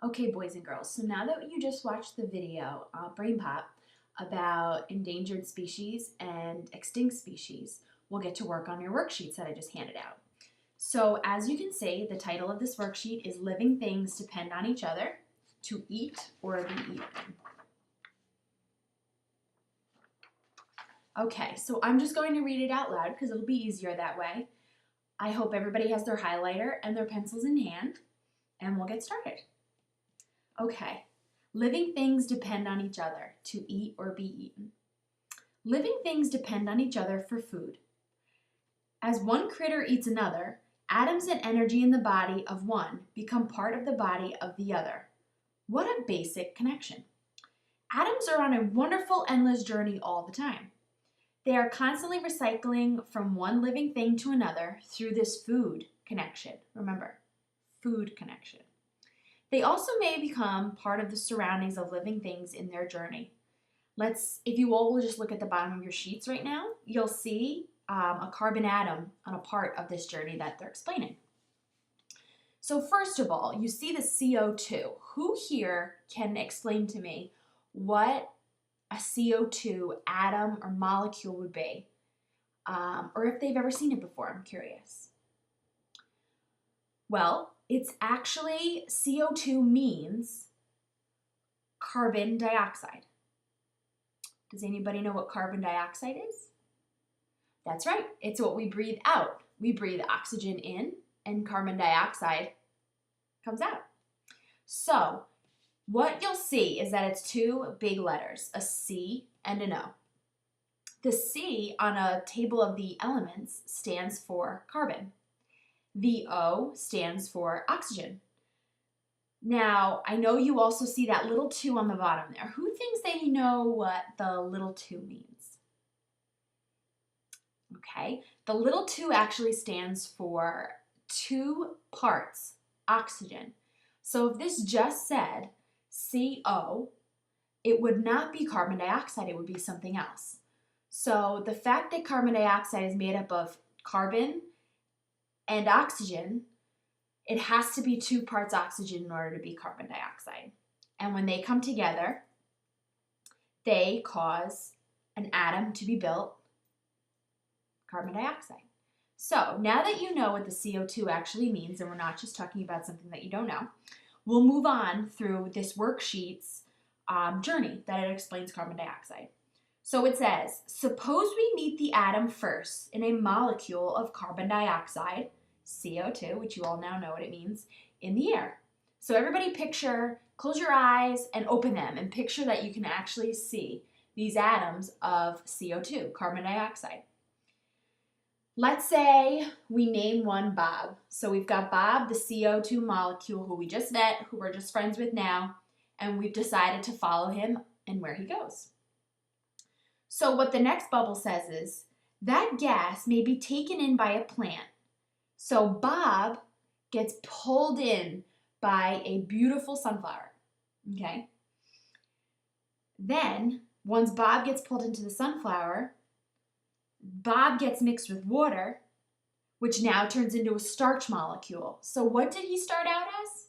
Okay, boys and girls, so now that you just watched the video, Brain Pop, about endangered species and extinct species, we'll get to work on your worksheets that I just handed out. So as you can see, the title of this worksheet is Living Things Depend on Each Other to Eat or Be Eaten. Okay, so I'm just going to read it out loud because it'll be easier that way. I hope everybody has their highlighter and their pencils in hand, and we'll get started. Okay, living things depend on each other to eat or be eaten. Living things depend on each other for food. As one critter eats another, atoms and energy in the body of one become part of the body of the other. What a basic connection. Atoms are on a wonderful, endless journey all the time. They are constantly recycling from one living thing to another through this food connection. Remember, food connection. They also may become part of the surroundings of living things in their journey. If you all will just look at the bottom of your sheets right now, you'll see a carbon atom on a part of this journey that they're explaining. So first of all, you see the CO2. Who here can explain to me what a CO2 atom or molecule would be? Or if they've ever seen it before, I'm curious. Well, it's actually CO2 means carbon dioxide. Does anybody know what carbon dioxide is? That's right, it's what we breathe out. We breathe oxygen in and carbon dioxide comes out. So what you'll see is that it's two big letters, a C and an O. The C on a table of the elements stands for carbon. The O stands for oxygen. Now, I know you also see that little 2 on the bottom there. Who thinks they know what the little 2 means? Okay, the little 2 actually stands for 2 parts oxygen. So if this just said CO, it would not be carbon dioxide, it would be something else. So the fact that carbon dioxide is made up of carbon and oxygen, it has to be 2 parts oxygen in order to be carbon dioxide. And when they come together, they cause an atom to be built, carbon dioxide. So now that you know what the CO2 actually means, and we're not just talking about something that you don't know, we'll move on through this worksheet's journey that it explains carbon dioxide. So it says, suppose we meet the atom first in a molecule of carbon dioxide, CO2, which you all now know what it means, in the air. So everybody close your eyes and open them and picture that you can actually see these atoms of CO2, carbon dioxide. Let's say we name one Bob. So we've got Bob, the CO2 molecule who we just met, who we're just friends with now, and we've decided to follow him and where he goes. So what the next bubble says is, that gas may be taken in by a plant. So Bob gets pulled in by a beautiful sunflower, okay? Then, once Bob gets pulled into the sunflower, Bob gets mixed with water, which now turns into a starch molecule. So what did he start out as?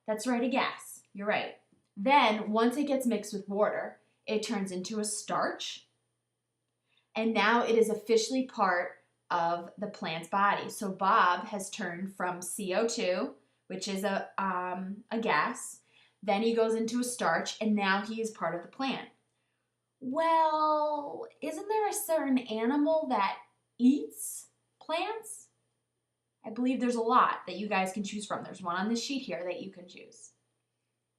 That's right, a gas. You're right. Then, once it gets mixed with water, it turns into a starch, and now it is officially part of the plant's body. So Bob has turned from CO2, which is a gas, then he goes into a starch, and now he is part of the plant. Well, isn't there a certain animal that eats plants? I believe there's a lot that you guys can choose from. There's one on the sheet here that you can choose.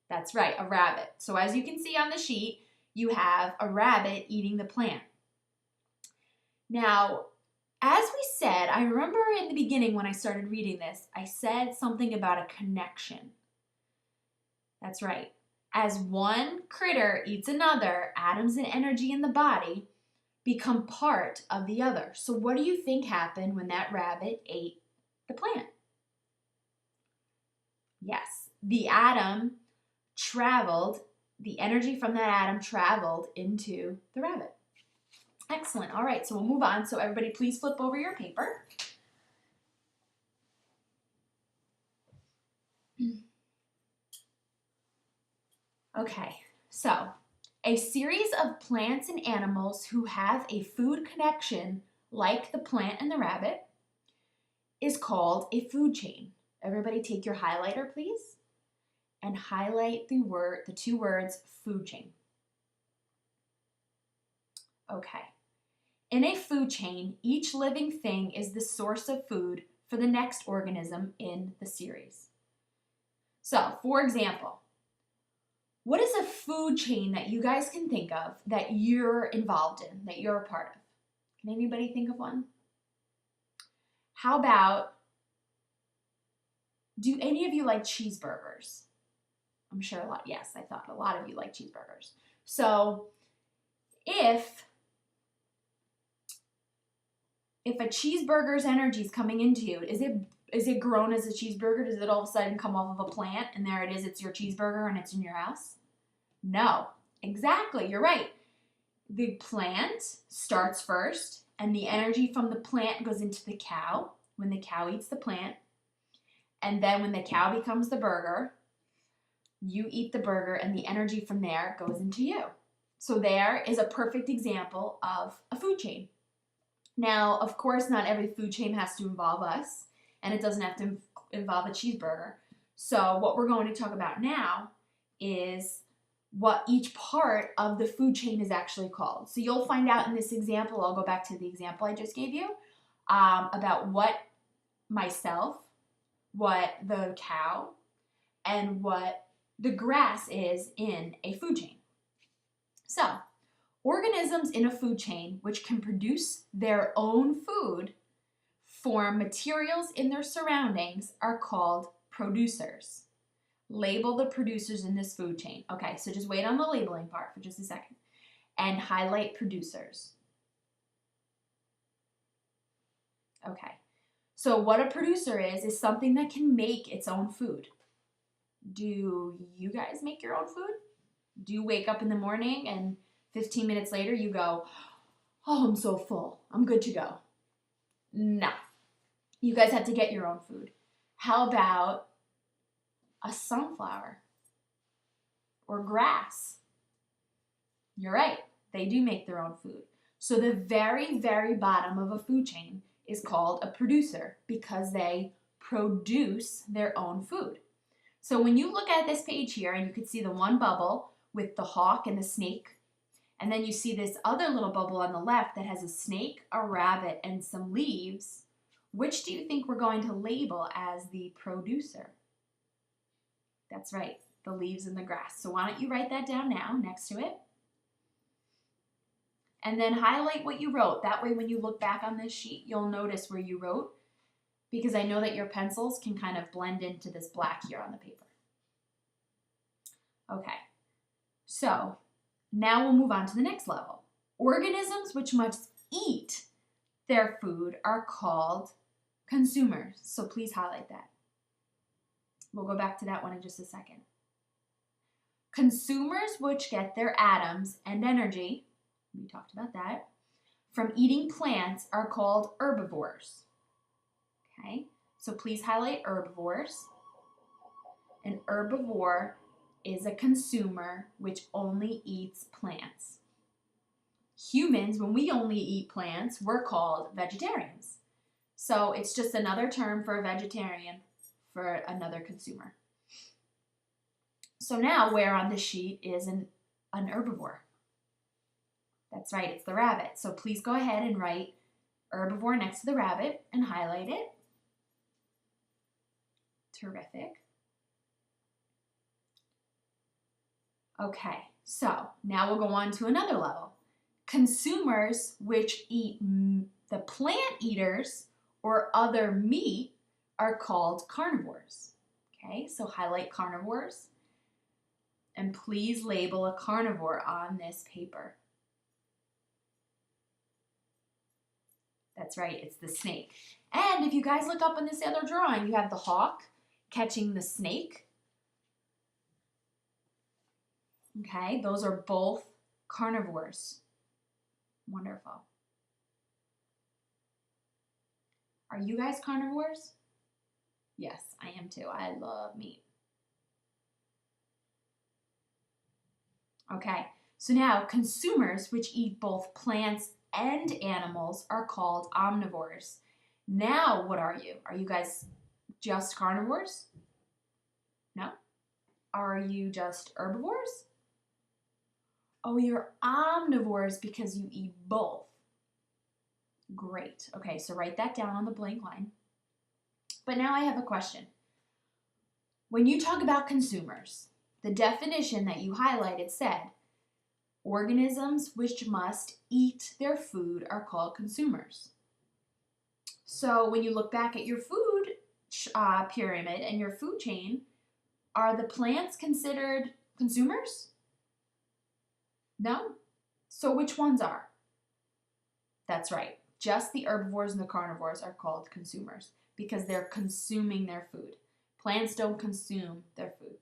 That's right, a rabbit. So as you can see on the sheet, you have a rabbit eating the plant. Now, as we said, I remember in the beginning when I started reading this, I said something about a connection. That's right. As one critter eats another, atoms and energy in the body become part of the other. So what do you think happened when that rabbit ate the plant? Yes, the energy from that atom traveled into the rabbit. Excellent. All right, so we'll move on. So everybody please flip over your paper. Okay, so a series of plants and animals who have a food connection, like the plant and the rabbit, is called a food chain. Everybody take your highlighter, please, and highlight the two words food chain. Okay. In a food chain, each living thing is the source of food for the next organism in the series. So, for example, what is a food chain that you guys can think of that you're involved in, that you're a part of? Can anybody think of one? How about, do any of you like cheeseburgers? I'm sure a lot, yes, I thought a lot of you like cheeseburgers. So if a cheeseburger's energy is coming into you, is it grown as a cheeseburger? Does it all of a sudden come off of a plant and there it is, it's your cheeseburger and it's in your house? No, exactly, you're right. The plant starts first and the energy from the plant goes into the cow when the cow eats the plant. And then when the cow becomes the burger, you eat the burger and the energy from there goes into you. So there is a perfect example of a food chain. Now, of course, not every food chain has to involve us, and it doesn't have to involve a cheeseburger. So what we're going to talk about now is what each part of the food chain is actually called. So you'll find out in this example, I'll go back to the example I just gave you, about what myself, what the cow, and what the grass is in a food chain. So, organisms in a food chain which can produce their own food from materials in their surroundings are called producers. Label the producers in this food chain. Okay, so just wait on the labeling part for just a second and highlight producers. Okay, so what a producer is something that can make its own food. Do you guys make your own food? Do you wake up in the morning and 15 minutes later you go, oh, I'm so full, I'm good to go? No, you guys have to get your own food. How about a sunflower or grass? You're right, they do make their own food. So the very, very bottom of a food chain is called a producer because they produce their own food. So when you look at this page here and you can see the one bubble with the hawk and the snake, and then you see this other little bubble on the left that has a snake, a rabbit, and some leaves, which do you think we're going to label as the producer? That's right, the leaves and the grass. So why don't you write that down now next to it? And then highlight what you wrote. That way when you look back on this sheet, you'll notice where you wrote, because I know that your pencils can kind of blend into this black here on the paper. Okay, so now we'll move on to the next level. Organisms which must eat their food are called consumers. So please highlight that. We'll go back to that one in just a second. Consumers which get their atoms and energy, we talked about that, from eating plants are called herbivores. Okay, so please highlight herbivores. An herbivore is a consumer which only eats plants. Humans, when we only eat plants, we're called vegetarians. So it's just another term for a vegetarian for another consumer. So now where on the sheet is an herbivore? That's right, it's the rabbit. So please go ahead and write herbivore next to the rabbit and highlight it. Terrific. Okay, so now we'll go on to another level. Consumers which eat the plant eaters or other meat are called carnivores. Okay, so highlight carnivores and please label a carnivore on this paper. That's right, it's the snake. And if you guys look up in this other drawing, you have the hawk catching the snake. Okay, those are both carnivores. Wonderful. Are you guys carnivores? Yes, I am too. I love meat. Okay, so now consumers, which eat both plants and animals, are called omnivores. Now, what are you? Are you guys just carnivores? No? Are you just herbivores? Oh, you're omnivores because you eat both. Great. Okay, so write that down on the blank line. But now I have a question. When you talk about consumers, the definition that you highlighted said, organisms which must eat their food are called consumers. So when you look back at your food pyramid and your food chain, are the plants considered consumers? No? So which ones are? That's right. Just the herbivores and the carnivores are called consumers because they're consuming their food. Plants don't consume their food.